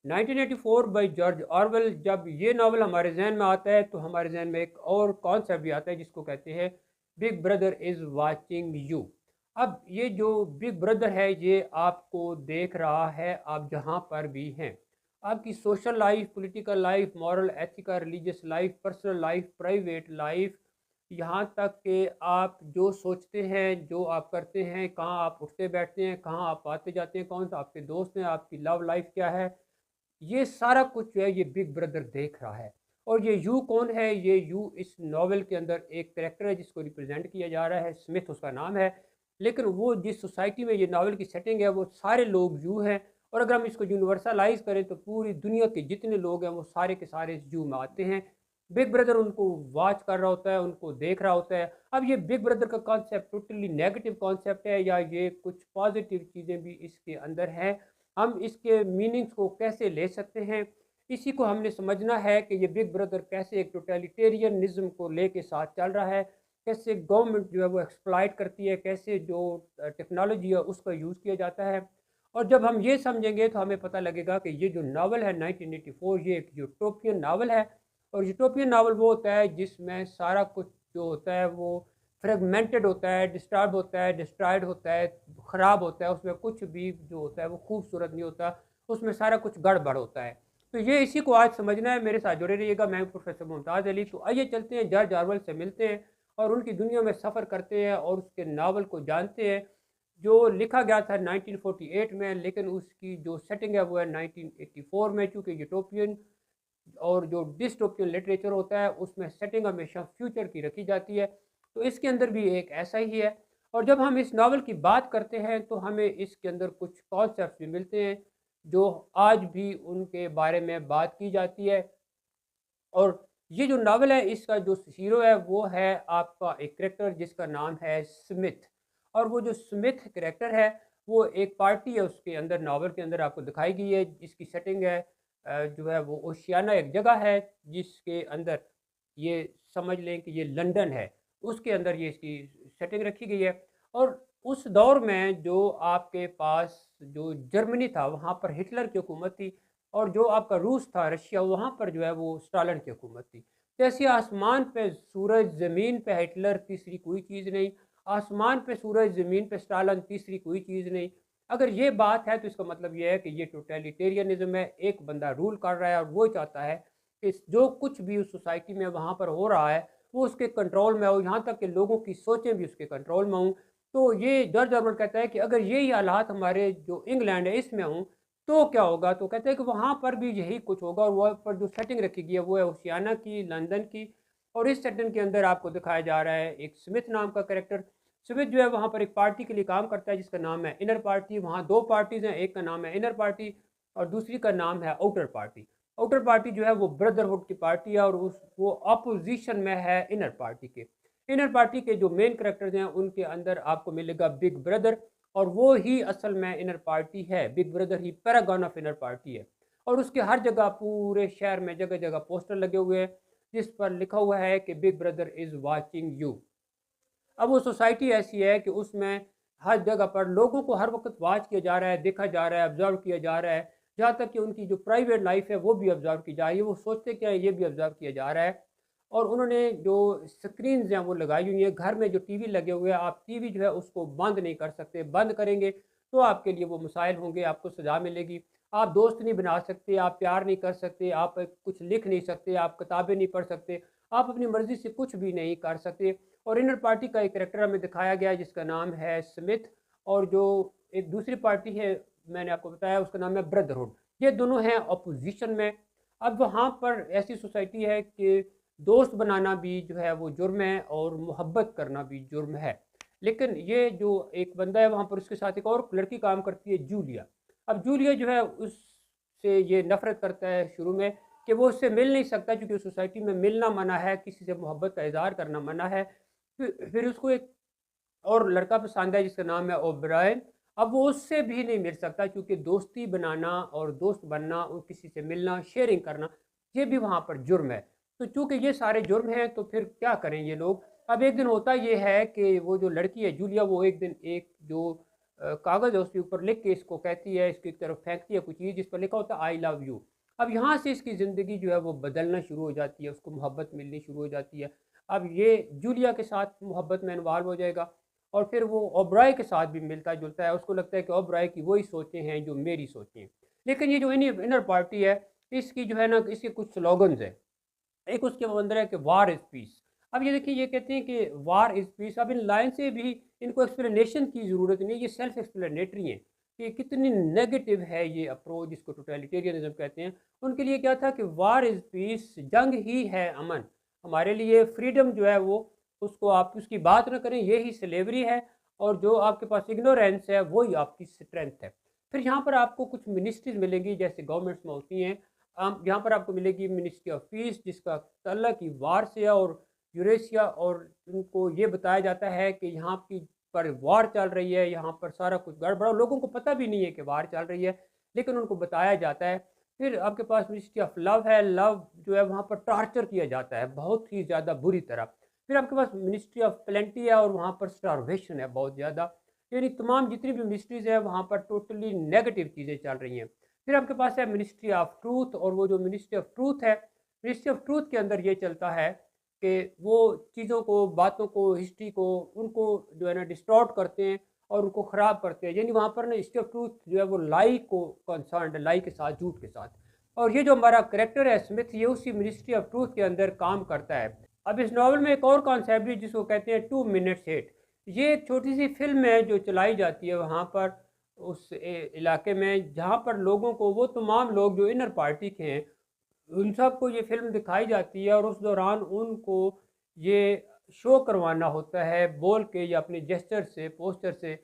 1984 by George Orwell. जब ये novel हमारे जहन में आता है तो हमारे जहन में एक और कॉन्सेप्ट भी आता है जिसको कहते हैं big brother is watching you. अब ये जो बिग ब्रदर है ये आपको देख रहा है आप जहाँ पर भी हैं। आपकी social life, political life, moral, ethical, religious life, personal life, private life, यहाँ तक कि आप जो सोचते हैं, जो आप करते हैं, कहाँ आप उठते बैठते हैं, कहाँ आप आते जाते हैं, कौन सा आपके दोस्त हैं, आपकी लव लाइफ क्या है, ये सारा कुछ जो है ये बिग ब्रदर देख रहा है। और ये यू कौन है? ये यू इस नॉवेल के अंदर एक कैरेक्टर है जिसको रिप्रेजेंट किया जा रहा है, स्मिथ उसका नाम है। लेकिन वो जिस सोसाइटी में ये नावल की सेटिंग है वो सारे लोग यू हैं। और अगर हम इसको यूनिवर्सलाइज करें तो पूरी दुनिया के जितने लोग हैं वो सारे के सारे इस जू में आते हैं। बिग ब्रदर उनको वॉच कर रहा होता है, उनको देख रहा होता है। अब ये बिग ब्रदर का कॉन्सेप्ट टोटली नेगेटिव कॉन्सेप्ट है या ये कुछ पॉजिटिव चीज़ें भी इसके अंदर हैं? हम इसके मीनिंग्स को कैसे ले सकते हैं? इसी को हमने समझना है कि ये बिग ब्रदर कैसे एक टोटलिटेरियनिज्म को लेके साथ चल रहा है, कैसे गवर्नमेंट जो है वो एक्सप्लॉइट करती है, कैसे जो टेक्नोलॉजी है उसका यूज़ किया जाता है। और जब हम ये समझेंगे तो हमें पता लगेगा कि ये जो नावल है 1984 ये एक यूटोपियन नावल है। और यूटोपियन नावल वो होता है जिसमें सारा कुछ जो होता है वो फ्रेगमेंटेड होता है, डिस्टर्ब होता है, डिस्ट्रॉयड होता है, ख़राब होता है, उसमें कुछ भी जो होता है वो खूबसूरत नहीं होता, उसमें सारा कुछ गड़बड़ होता है। तो ये इसी को आज समझना है। मेरे साथ जुड़े रहिएगा। मैं प्रोफेसर मुमताज़ अली। तो आइए चलते हैं जॉर्ज ऑरवेल से मिलते हैं और उनकी दुनिया में सफ़र करते हैं और उसके नावल को जानते हैं जो लिखा गया था 1948 में, लेकिन उसकी जो सेटिंग है वो है 1984 में। चूँकि यूटोपियन और जो डिस्टोपियन लिटरेचर होता है उसमें सेटिंग हमेशा फ्यूचर की रखी जाती है, तो इसके अंदर भी एक ऐसा ही है। और जब हम इस नावल की बात करते हैं तो हमें इसके अंदर कुछ कॉन्सेप्ट भी मिलते हैं जो आज भी उनके बारे में बात की जाती है। और ये जो नावल है इसका जो हीरो है वो है आपका एक करेक्टर जिसका नाम है स्मिथ। और वो जो स्मिथ करेक्टर है वो एक पार्टी है उसके अंदर, नावल के अंदर आपको दिखाई गई है, जिसकी सेटिंग है जो है वो ओशियाना एक जगह है जिसके अंदर ये समझ लें कि ये लंदन है, उसके अंदर ये इसकी सेटिंग रखी गई है। और उस दौर में जो आपके पास जो जर्मनी था वहाँ पर हिटलर की हुकूमत थी और जो आपका रूस था, रशिया, वहाँ पर जो है वो स्टालिन की हुकूमत थी। जैसे आसमान पे सूरज, ज़मीन पे हिटलर, तीसरी कोई चीज़ नहीं। आसमान पे सूरज, ज़मीन पे स्टालिन, तीसरी कोई चीज़ नहीं। अगर ये बात है तो इसका मतलब ये है कि ये टोटलिटेरियनिज़्म है, एक बंदा रूल कर रहा है और वो चाहता है कि जो कुछ भी उस सोसाइटी में वहाँ पर हो रहा है वो उसके कंट्रोल में हो, यहाँ तक कि लोगों की सोचें भी उसके कंट्रोल में हों। तो ये जॉर्ज ऑरवेल कहता है कि अगर यही हालात हमारे जो इंग्लैंड है इसमें हों तो क्या होगा? तो कहते हैं कि वहाँ पर भी यही कुछ होगा और वहाँ पर जो सेटिंग रखी गई है वो है ओशियाना की, लंदन की। और इस सेटिंग के अंदर आपको दिखाया जा रहा है एक स्मिथ नाम का कैरेक्टर। स्मिथ जो है वहाँ पर एक पार्टी के लिए काम करता है जिसका नाम है इनर पार्टी। वहाँ 2 पार्टीज़ हैं, एक का नाम है इनर पार्टी और दूसरी का नाम है आउटर पार्टी। आउटर पार्टी जो है वो ब्रदरहुड की पार्टी है और उस वो अपोज़िशन में है इनर पार्टी के। इनर पार्टी के जो मेन कैरेक्टर्स हैं उनके अंदर आपको मिलेगा बिग ब्रदर और वो ही असल में इनर पार्टी है। Big brother he paragon of inner party है। और उसके हर जगह पूरे शहर में जगह जगह पोस्टर लगे हुए हैं जिस पर लिखा हुआ है कि big brother is watching you. अब वो सोसाइटी ऐसी है कि उसमें हर जगह पर लोगों को हर वक्त वॉच किया जा रहा है, देखा जा रहा है, ऑब्जर्व किया जा रहा है। जहाँ तक कि उनकी जो प्राइवेट लाइफ है वो भी ऑब्जर्व की जा रही है, वो सोचते क्या है ये भी ऑब्जर्व किया जा रहा है। और उन्होंने जो स्क्रीन्स हैं वो लगाई हुई हैं, घर में जो टीवी लगे हुए हैं, आप टीवी जो है उसको बंद नहीं कर सकते। बंद करेंगे तो आपके लिए वो मसाइल होंगे, आपको सज़ा मिलेगी। आप दोस्त नहीं बना सकते, आप प्यार नहीं कर सकते, आप कुछ लिख नहीं सकते, आप किताबें नहीं पढ़ सकते, आप अपनी मर्ज़ी से कुछ भी नहीं कर सकते। और इनर पार्टी का एक कैरेक्टर हमें दिखाया गया है जिसका नाम है स्मिथ। और जो एक दूसरी पार्टी है मैंने आपको बताया उसका नाम है ब्रदरहुड। ये दोनों हैं अपोजिशन में। अब वहाँ पर ऐसी सोसाइटी है कि दोस्त बनाना भी जो है वो जुर्म है और मोहब्बत करना भी जुर्म है। लेकिन ये जो एक बंदा है वहाँ पर उसके साथ एक और लड़की काम करती है, जूलिया। अब जूलिया जो है उससे ये नफ़रत करता है शुरू में कि वो उससे मिल नहीं सकता क्योंकि उस सोसाइटी में मिलना मना है, किसी से मोहब्बत का इज़हार करना मना है। फिर उसको एक और लड़का पसंद है जिसका नाम है ओब्रायन। अब वो उससे भी नहीं मिल सकता क्योंकि दोस्ती बनाना और दोस्त बनना और किसी से मिलना, शेयरिंग करना, ये भी वहाँ पर जुर्म है। तो चूँकि ये सारे जुर्म हैं तो फिर क्या करें ये लोग? अब एक दिन होता ये है कि वो जो लड़की है जूलिया वो एक दिन एक जो कागज़ है उसके ऊपर लिख के इसको कहती है, इसकी तरफ फेंकती है कुछ चीज़ जिस पर लिखा होता है आई लव यू। अब यहाँ से इसकी ज़िंदगी जो है वो बदलना शुरू हो जाती है, उसको मोहब्बत मिलनी शुरू हो जाती है। अब ये जूलिया के साथ मोहब्बत में इन्वॉल्व हो जाएगा और फिर वो ओबराय के साथ भी मिलता जुलता है। उसको लगता है कि ओबराय की वही सोचें हैं जो मेरी सोचें हैं। लेकिन ये जो इनर पार्टी है, इसकी जो है ना, इसके कुछ स्लोगन्स हैं। एक उसके अंदर है कि वार इज़ पीस। अब ये देखिए, ये कहते हैं कि वार इज़ पीस। अब इन लाइन से भी इनको एक्सप्लेनेशन की ज़रूरत नहीं है, ये सेल्फ एक्सप्लेनेटरी हैं कि कितनी नेगेटिव है ये अप्रोच जिसको टोटलिटेरियनिज्म कहते हैं। उनके लिए क्या था कि वार इज़ पीस, जंग ही है अमन। हमारे लिए फ्रीडम जो है वो, उसको आप उसकी बात ना करें, ये ही स्लेवरी है। और जो आपके पास इग्नोरेंस है वही आपकी स्ट्रेंथ है। फिर यहाँ पर आपको कुछ मिनिस्ट्रीज मिलेंगी जैसे गवर्नमेंट्स में होती हैं। यहाँ पर आपको मिलेगी मिनिस्ट्री ऑफ पीस जिसका ताल्लुक की वार से है और यूरेशिया, और उनको ये बताया जाता है कि यहाँ की पर वार चल रही है, यहाँ पर सारा कुछ गड़बड़ा, लोगों को पता भी नहीं है कि वार चल रही है लेकिन उनको बताया जाता है। फिर आपके पास मिनिस्ट्री ऑफ लव है। लव जो है वहाँ पर टॉर्चर किया जाता है बहुत ही ज़्यादा बुरी तरह। फिर आपके पास मिनिस्ट्री ऑफ प्लेंटी है और वहाँ पर स्टारवेशन है बहुत ज़्यादा। यानी तमाम जितनी भी मिनिस्ट्रीज़ है वहाँ पर टोटली नेगेटिव चीज़ें चल रही हैं। फिर आपके पास है मिनिस्ट्री ऑफ ट्रूथ, और वो जो मिनिस्ट्री ऑफ ट्रूथ है, मिनिस्ट्री ऑफ ट्रूथ के अंदर ये चलता है कि वो चीज़ों को, बातों को, हिस्ट्री को, उनको जो है ना डिस्टॉर्ट करते हैं और उनको ख़राब करते हैं। यानी वहाँ पर ना हिस्ट्री ऑफ ट्रूथ जो है वो लाई को कंसर्न है, लाई के साथ, झूठ के साथ। और ये जो हमारा करेक्टर है स्मिथ, ये उसी मिनिस्ट्री ऑफ ट्रूथ के अंदर काम करता है। अब इस नावल में एक और कॉन्सेप्ट भी जिसको कहते हैं 2 मिनट्स हिट। ये एक छोटी सी फिल्म है जो चलाई जाती है वहाँ पर उस इलाके में, जहाँ पर लोगों को, वो तमाम लोग जो इनर पार्टी के हैं, उन सबको ये फ़िल्म दिखाई जाती है और उस दौरान उनको ये शो करवाना होता है बोल के या अपने जेस्चर से, पोस्टर से,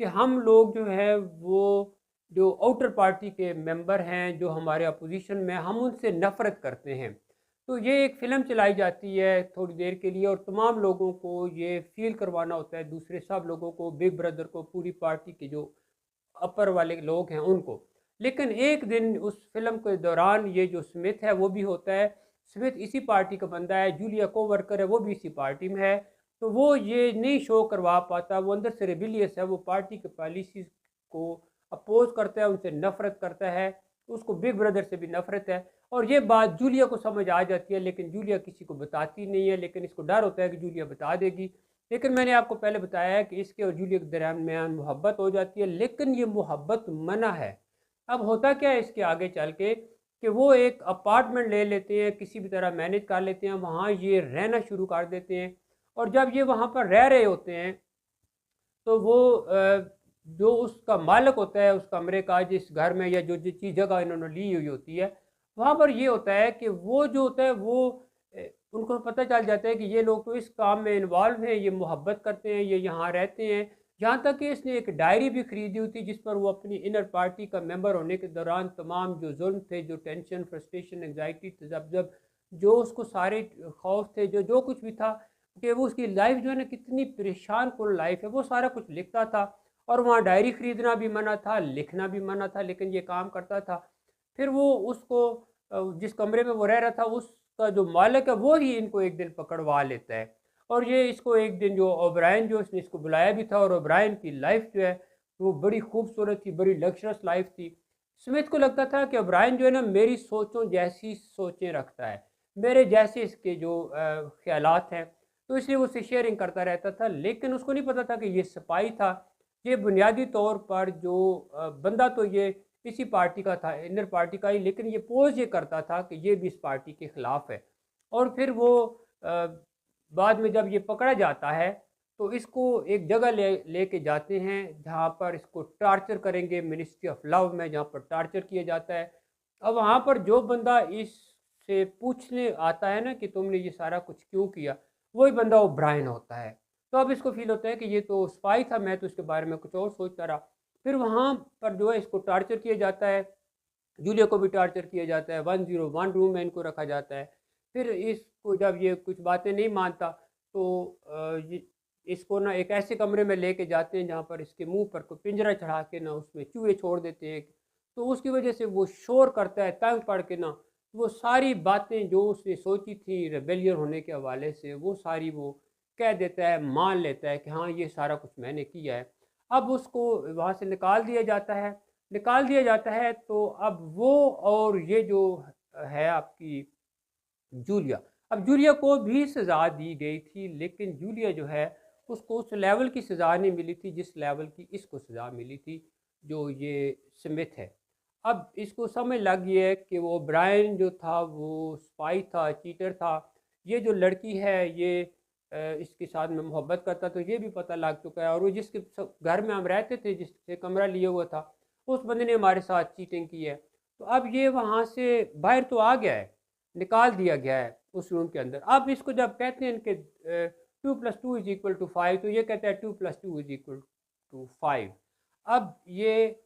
कि हम लोग जो है वो जो आउटर पार्टी के मेंबर हैं, जो हमारे अपोजिशन में, हम उनसे नफ़रत करते हैं। तो ये एक फ़िल्म चलाई जाती है थोड़ी देर के लिए और तमाम लोगों को ये फ़ील करवाना होता है, दूसरे सब लोगों को, बिग ब्रदर को, पूरी पार्टी के जो अपर वाले लोग हैं उनको। लेकिन एक दिन उस फिल्म के दौरान ये जो स्मिथ है वो भी होता है। स्मिथ इसी पार्टी का बंदा है, जूलिया को वर्कर है वो भी इसी पार्टी में है। तो वो ये नहीं शो करवा पाता, वो अंदर से रेबिलियस है, वो पार्टी के पॉलिसीज़ को अपोज करता है, उनसे नफ़रत करता है, उसको बिग ब्रदर से भी नफ़रत है। और ये बात जूलिया को समझ आ जाती है लेकिन जूलिया किसी को बताती नहीं है, लेकिन इसको डर होता है कि जूलिया बता देगी। लेकिन मैंने आपको पहले बताया है कि इसके और जूलिया के दरमियान मोहब्बत हो जाती है, लेकिन ये मोहब्बत मना है। अब होता क्या है इसके आगे चल के कि वो एक अपार्टमेंट ले लेते हैं, किसी भी तरह मैनेज कर लेते हैं, वहाँ ये रहना शुरू कर देते हैं। और जब ये वहाँ पर रह रहे होते हैं तो वो जो उसका मालिक होता है उस कमरे का, जिस घर में या जो जिस जगह इन्होंने ली हुई होती है, वहाँ पर ये होता है कि वो जो होता है वो उनको पता चल जाता है कि ये लोग तो इस काम में इन्वॉल्व हैं, ये मोहब्बत करते हैं, ये यहाँ रहते हैं। यहाँ तक कि इसने एक डायरी भी खरीदी हुई थी जिस पर वो अपनी इनर पार्टी का मेंबर होने के दौरान तमाम जो जुल्म थे, जो टेंशन, फ्रस्ट्रेशन, एंग्जाइटी, तजब्जब, जो उसको सारे खौफ थे, जो जो कुछ भी था, कि वो उसकी लाइफ जो है ना कितनी परेशान कुल लाइफ है, वो सारा कुछ लिखता था। और वहाँ डायरी खरीदना भी मना था, लिखना भी मना था, लेकिन ये काम करता था। फिर वो उसको जिस कमरे में वो रह रहा था उसका जो मालिक है वो ही इनको एक दिन पकड़वा लेता है। और ये इसको एक दिन, जो ओब्रायन जो इसने इसको बुलाया भी था, और ओब्रायन की लाइफ जो है वो बड़ी खूबसूरत थी, बड़ी लग्जरस लाइफ थी। स्मिथ को लगता था कि ओब्रायन जो है ना मेरी सोचों जैसी सोचें रखता है, मेरे जैसे इसके जो ख्यालात हैं, तो इसलिए वो उससे शेयरिंग करता रहता था। लेकिन उसको नहीं पता था कि ये सिपाही था। ये बुनियादी तौर पर जो बंदा तो ये इसी पार्टी का था, इनर पार्टी का ही, लेकिन ये पोज ये करता था कि ये भी इस पार्टी के ख़िलाफ़ है। और फिर वो बाद में जब ये पकड़ा जाता है तो इसको एक जगह लेके जाते हैं जहाँ पर इसको टॉर्चर करेंगे, मिनिस्ट्री ऑफ लव में, जहाँ पर टॉर्चर किया जाता है। अब वहाँ पर जो बंदा इससे पूछने आता है ना कि तुमने ये सारा कुछ क्यों किया, वही बंदा ओब्रायन होता है। तो अब इसको फील होता है कि ये तो स्पाई था, मैं तो इसके बारे में कुछ और सोचता रहा। फिर वहाँ पर जो है इसको टॉर्चर किया जाता है, जूलिया को भी टॉर्चर किया जाता है, 101 रूम में इनको रखा जाता है। फिर इसको जब ये कुछ बातें नहीं मानता तो इसको ना एक ऐसे कमरे में लेके जाते हैं जहाँ पर इसके मुंह पर कोई पिंजरा चढ़ा के ना उसमें चूहे छोड़ देते हैं। तो उसकी वजह से वो शोर करता है तंग पड़ के ना, वो सारी बातें जो उसने सोची थी रेबेलियन होने के हवाले से, वो सारी वो कह देता है, मान लेता है कि हाँ ये सारा कुछ मैंने किया है। अब उसको वहाँ से निकाल दिया जाता है। निकाल दिया जाता है तो अब वो और ये जो है आपकी जूलिया, अब जूलिया को भी सज़ा दी गई थी, लेकिन जूलिया जो है उसको उस लेवल की सज़ा नहीं मिली थी जिस लेवल की इसको सज़ा मिली थी, जो ये स्मिथ है। अब इसको समझ लग गई है कि वो ब्रायन जो था वो स्पाई था, चीटर था। ये जो लड़की है ये इसके साथ में मोहब्बत करता, तो ये भी पता लग चुका है। और वो जिसके घर में हम रहते थे, जिससे कमरा लिया हुआ था, उस बंदे ने हमारे साथ चीटिंग की है। तो अब ये वहाँ से बाहर तो आ गया है, निकाल दिया गया है उस रूम के अंदर। अब इसको जब कहते हैं कि 2+2=5, तो ये कहता है 2+2=5। अब ये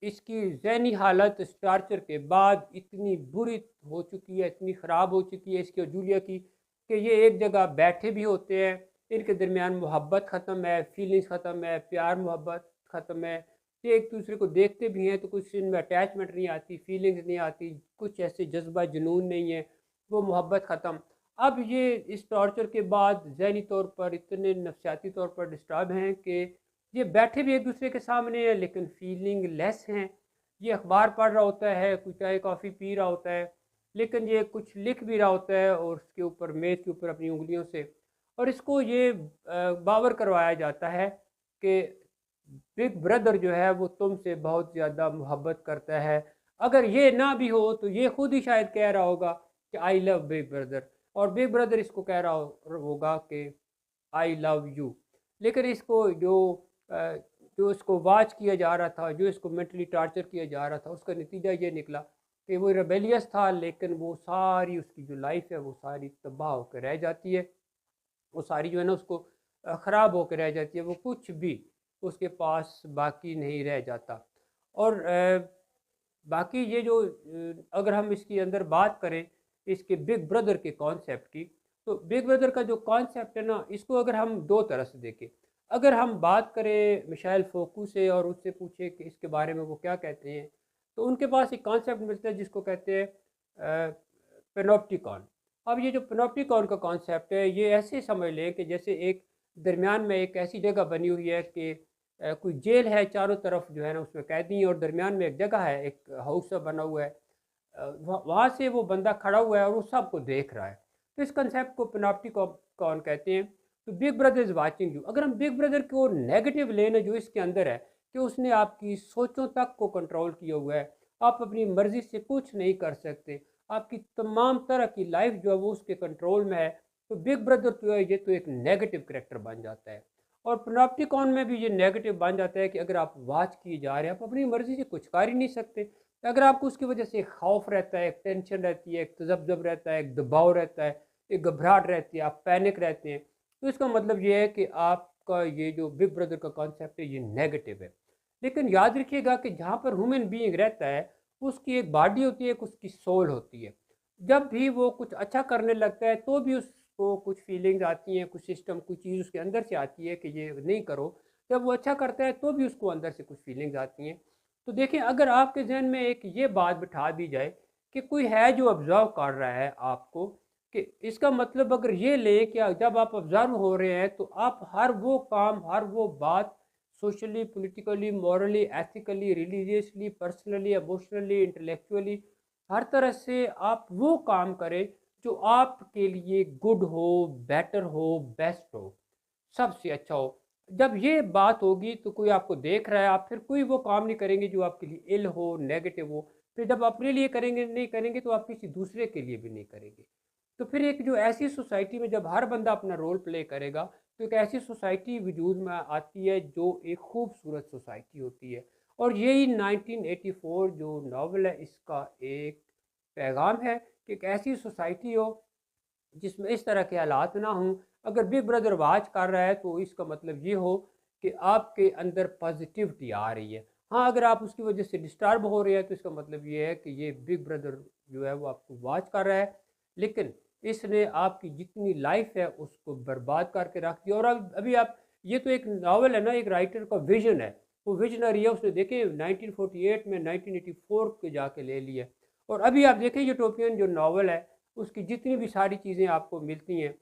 इसकी जहनी हालत इस टार्चर के बाद इतनी बुरी हो चुकी है, इतनी ख़राब हो चुकी है इसकी और जूलिया की, कि ये एक जगह बैठे भी होते हैं, इनके दरमियान मोहब्बत ख़त्म है, फीलिंग्स ख़त्म है, प्यार मोहब्बत ख़त्म है। ये एक दूसरे को देखते भी हैं तो कुछ इनमें अटैचमेंट नहीं आती, फीलिंग्स नहीं आती, कुछ ऐसे जज्बा जुनून नहीं है, वो मोहब्बत ख़त्म। अब ये इस टॉर्चर के बाद ज़हनी तौर पर इतने नफसियाती तौर पर डिस्टर्ब हैं कि ये बैठे भी एक दूसरे के सामने हैं लेकिन फीलिंग लेस हैं। ये अखबार पढ़ रहा होता है, कुछ चाय कॉफ़ी पी रहा होता है, लेकिन ये कुछ लिख भी रहा होता है और उसके ऊपर मेज़ के ऊपर अपनी उंगलियों से। और इसको ये बावर करवाया जाता है कि बिग ब्रदर जो है वो तुमसे बहुत ज़्यादा मोहब्बत करता है। अगर ये ना भी हो तो ये खुद ही शायद कह रहा होगा कि आई लव बिग ब्रदर, और बिग ब्रदर इसको कह रहा होगा कि आई लव यू। लेकिन इसको जो इसको वॉच किया जा रहा था, जो इसको मेंटली टॉर्चर किया जा रहा था, उसका नतीजा ये निकला कि वो रेबेलियस था, लेकिन वो सारी उसकी जो लाइफ है वो सारी तबाह होकर रह जाती है। वो सारी जो है ना उसको ख़राब होकर रह जाती है, वो कुछ भी उसके पास बाकी नहीं रह जाता। और बाकी ये जो अगर हम इसके अंदर बात करें इसके बिग ब्रदर के कॉन्सेप्ट की, तो बिग ब्रदर का जो कॉन्सेप्ट है ना, इसको अगर हम दो तरह से देखें। अगर हम बात करें मिशेल फोकू से और उससे पूछे कि इसके बारे में वो क्या कहते हैं, तो उनके पास एक कॉन्सेप्ट मिलता है जिसको कहते हैं पेनोप्टिकॉन। अब ये जो पेनोप्टिकॉन का कॉन्सेप्ट है, ये ऐसे समझ लें कि जैसे एक दरमियान में एक ऐसी जगह बनी हुई है कि कोई जेल है, चारों तरफ जो है ना उसमें कैदी हैं, और दरमियान में एक जगह है, एक हाउस सा बना हुआ है। वहाँ से वो बंदा खड़ा हुआ है और वो सबको देख रहा है। तो इस कंसेप्ट को पेनोप्टिकॉन कहते हैं। तो big brother is watching you. अगर हम बिग ब्रदर को नेगेटिव लेना जो इसके अंदर है कि उसने आपकी सोचों तक को कंट्रोल किया हुआ है, आप अपनी मर्ज़ी से कुछ नहीं कर सकते, आपकी तमाम तरह की लाइफ जो है वो उसके कंट्रोल में है, तो बिग ब्रदर जो है ये तो एक नेगेटिव करेक्टर बन जाता है। और पेनोप्टिकॉन में भी ये नेगेटिव बन जाता है कि अगर आप वॉच किए जा रहे हैं, आप अपनी मर्ज़ी से कुछ कर ही नहीं सकते। अगर आपको उसकी वजह से खौफ रहता है, एक टेंशन रहती है, एक तजब्जब रहता है, एक दबाव रहता है, एक घबराहट रहती है, आप पैनिक रहते हैं, तो इसका मतलब ये है कि आपका ये जो बिग ब्रदर का कॉन्सेप्ट है ये नेगेटिव है। लेकिन याद रखिएगा कि जहाँ पर ह्यूमन बीइंग रहता है उसकी एक बॉडी होती है, एक उसकी सोल होती है। जब भी वो कुछ अच्छा करने लगता है तो भी उसको कुछ फीलिंग्स आती हैं, कुछ सिस्टम, कुछ चीज़ उसके अंदर से आती है कि ये नहीं करो। जब वो अच्छा करता है तो भी उसको अंदर से कुछ फीलिंग्स आती हैं। तो देखिए, अगर आपके जहन में एक ये बात बिठा दी जाए कि कोई है जो ऑब्ज़र्व कर रहा है आपको, कि इसका मतलब अगर ये लें कि जब आप ऑब्ज़र्व हो रहे हैं तो आप हर वो काम, हर वो बात socially, politically, morally, ethically, religiously, personally, emotionally, intellectually, हर तरह से आप वो काम करें जो आपके लिए गुड हो, बेटर हो, बेस्ट हो, सबसे अच्छा हो। जब ये बात होगी तो कोई आपको देख रहा है, आप फिर कोई वो काम नहीं करेंगे जो आपके लिए इल हो, नेगेटिव हो। फिर जब अपने लिए करेंगे नहीं करेंगे तो आप किसी दूसरे के लिए भी नहीं करेंगे। तो फिर एक जो ऐसी सोसाइटी में जब हर बंदा अपना रोल प्ले करेगा, तो एक ऐसी सोसाइटी वजूद में आती है जो एक खूबसूरत सोसाइटी होती है। और यही 1984 जो नावल है इसका एक पैगाम है कि एक ऐसी सोसाइटी हो जिसमें इस तरह के हालात ना हों। अगर बिग ब्रदर वाच कर रहा है तो इसका मतलब ये हो कि आपके अंदर पॉजिटिविटी आ रही है। हाँ, अगर आप उसकी वजह से डिस्टर्ब हो रहे हैं तो इसका मतलब ये है कि ये बिग ब्रदर जो है वो आपको वाच कर रहा है, लेकिन इसने आपकी जितनी लाइफ है उसको बर्बाद करके रख दिया। और अब अभी आप, ये तो एक नावल है ना, एक राइटर का विजन है, वो विजनरी है, उसने देखे 1948 में 1984 के जाके ले लिया। और अभी आप देखें यूटोपियन जो नावल है उसकी जितनी भी सारी चीज़ें आपको मिलती हैं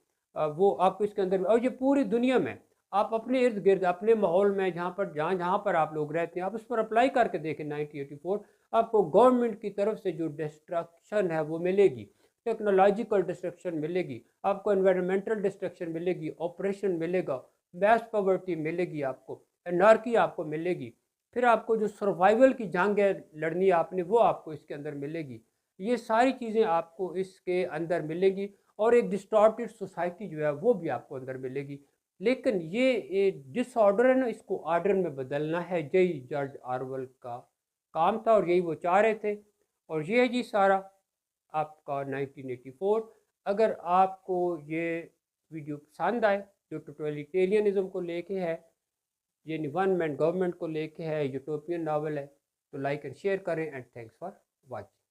वो आपको इसके अंदर, और ये पूरी दुनिया में आप अपने इर्द गिर्द अपने माहौल में जहाँ जहाँ पर आप लोग रहते हैं आप उस पर अप्लाई करके देखें 1984। आपको गवर्नमेंट की तरफ से जो डिस्ट्रक्शन है वो मिलेगी, टेक्नोलॉजिकल डिस्ट्रक्शन मिलेगी, आपको एनवायरमेंटल डिस्ट्रक्शन मिलेगी, ऑपरेशन मिलेगा, मैस पॉवर्टी मिलेगी, आपको एनार्की आपको मिलेगी, फिर आपको जो सर्वाइवल की जंग है लड़नी आपने वो आपको इसके अंदर मिलेगी। ये सारी चीज़ें आपको इसके अंदर मिलेगी और एक डिस्टॉर्टेड सोसाइटी जो है वो भी आपको अंदर मिलेगी। लेकिन ये डिसऑर्डर है ना, इसको ऑर्डर में बदलना है, यही जॉर्ज ऑरवेल का काम था और यही वो चाह रहे थे। और ये है जी सारा आपका 1984। अगर आपको ये वीडियो पसंद आए जो टोटलिटेरियनिज्म को लेके है, ये वन मैन गवर्नमेंट को लेके है, यूटोपियन नावल है, तो लाइक एंड शेयर करें एंड थैंक्स फॉर वाचिंग।